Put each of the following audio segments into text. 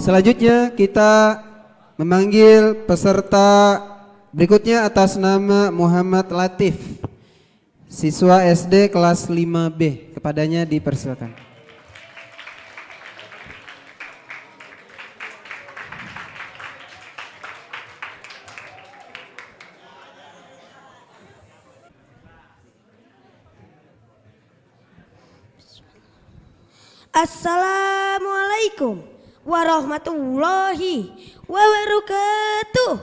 Selanjutnya kita memanggil peserta berikutnya atas nama Muhammad Latif, siswa SD kelas 5B. Kepadanya dipersilakan. Assalamualaikum warahmatullahi wabarakatuh.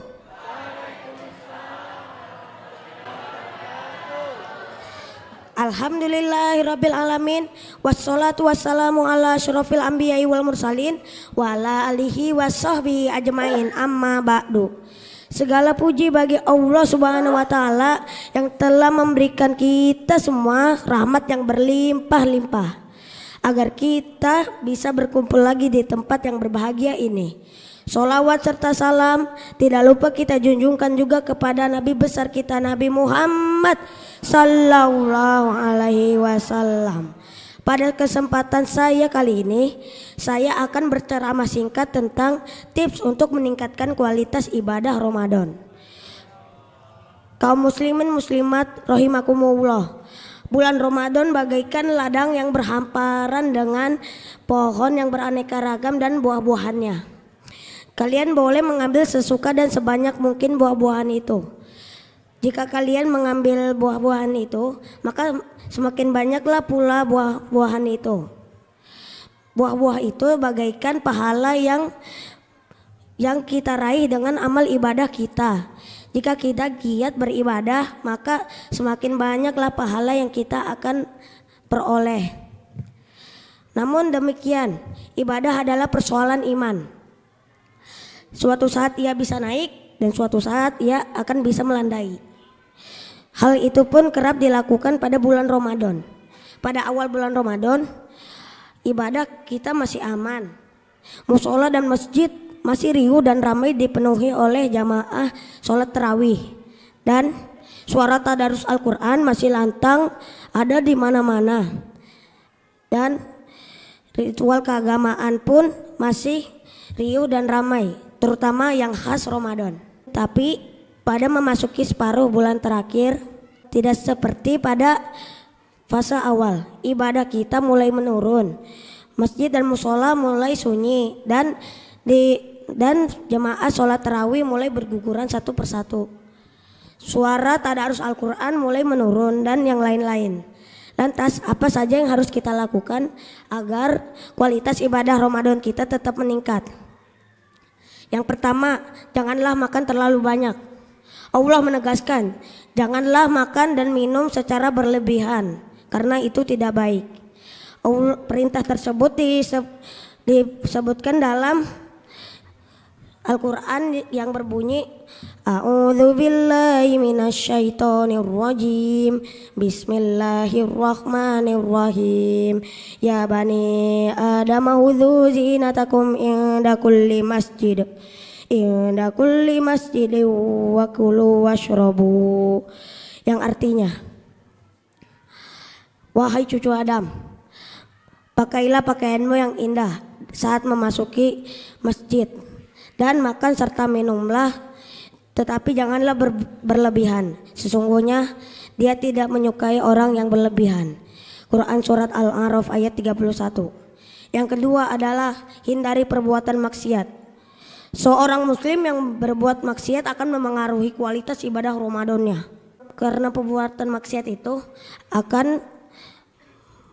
Alhamdulillahirabbil alamin, wassalatu wassalamu ala asyrofil anbiya'i wal mursalin wa ala alihi washabbihi ajmain, amma ba'du. Segala puji bagi Allah Subhanahu wa taala yang telah memberikan kita semua rahmat yang berlimpah-limpah agar kita bisa berkumpul lagi di tempat yang berbahagia ini. Sholawat serta salam tidak lupa kita junjungkan juga kepada Nabi besar kita, Nabi Muhammad sallallahu alaihi wasallam. Pada kesempatan saya kali ini, saya akan berceramah singkat tentang tips untuk meningkatkan kualitas ibadah Ramadan. Kaum muslimin muslimat rahimakumullah, bulan Ramadan bagaikan ladang yang berhamparan dengan pohon yang beraneka ragam dan buah-buahannya. Kalian boleh mengambil sesuka dan sebanyak mungkin buah-buahan itu. Jika kalian mengambil buah-buahan itu, maka semakin banyaklah pula buah-buahan itu. Buah-buah itu bagaikan pahala yang kita raih dengan amal ibadah kita. Jika kita giat beribadah, maka semakin banyaklah pahala yang kita akan peroleh. Namun demikian, ibadah adalah persoalan iman. Suatu saat ia bisa naik dan suatu saat ia akan bisa melandai. Hal itu pun kerap dilakukan pada bulan Ramadan. Pada awal bulan Ramadan, ibadah kita masih aman. Mushola dan masjid masih riuh dan ramai dipenuhi oleh jamaah sholat tarawih, dan suara tadarus Al-Quran masih lantang ada di mana-mana, dan ritual keagamaan pun masih riuh dan ramai, terutama yang khas Ramadan. Tapi pada memasuki separuh bulan terakhir, tidak seperti pada fase awal. Ibadah kita mulai menurun, masjid dan mushola mulai sunyi, dan jemaah sholat tarawih mulai berguguran satu persatu. Suara tadarus Al-Quran mulai menurun dan yang lain-lain. Lantas apa saja yang harus kita lakukan agar kualitas ibadah Ramadan kita tetap meningkat? Yang pertama, janganlah makan terlalu banyak. Allah menegaskan, janganlah makan dan minum secara berlebihan, karena itu tidak baik. Perintah tersebut disebutkan dalam Al-Quran yang berbunyi, A'udzubillahi minasyaitonirrajim, Bismillahirrahmanirrahim. Ya bani Adam khudzu zinatakum inda kulli masjid wa kulu washrabu. Yang artinya, wahai cucu Adam, pakailah pakaianmu yang indah saat memasuki masjid, dan makan serta minumlah, tetapi janganlah berlebihan. Sesungguhnya dia tidak menyukai orang yang berlebihan. Quran surat Al-A'raf ayat 31. Yang kedua adalah hindari perbuatan maksiat. Seorang muslim yang berbuat maksiat akan memengaruhi kualitas ibadah Ramadannya. Karena perbuatan maksiat itu akan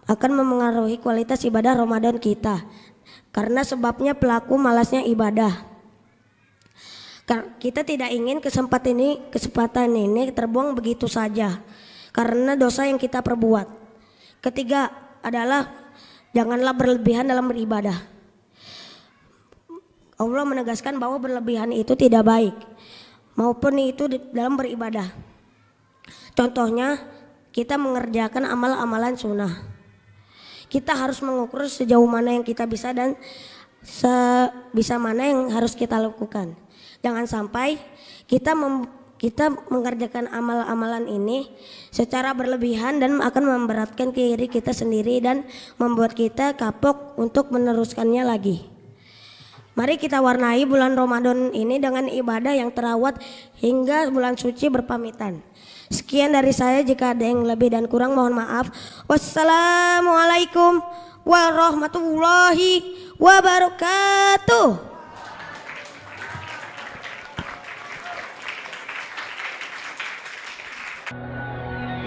memengaruhi kualitas ibadah Ramadan kita. Karena sebabnya pelaku malasnya ibadah. Kita tidak ingin kesempatan ini terbuang begitu saja karena dosa yang kita perbuat. Ketiga adalah janganlah berlebihan dalam beribadah. Allah menegaskan bahwa berlebihan itu tidak baik, maupun itu dalam beribadah. Contohnya, kita mengerjakan amal-amalan sunnah. Kita harus mengukur sejauh mana yang kita bisa dan sebisa mana yang harus kita lakukan. Jangan sampai kita mengerjakan amal-amalan ini secara berlebihan dan akan memberatkan diri kita sendiri dan membuat kita kapok untuk meneruskannya lagi. Mari kita warnai bulan Ramadan ini dengan ibadah yang terawat hingga bulan suci berpamitan. Sekian dari saya, jika ada yang lebih dan kurang mohon maaf. Wassalamualaikum warahmatullahi wabarakatuh.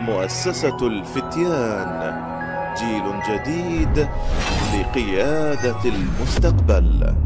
مؤسسة الفتيان، جيل جديد لقيادة المستقبل.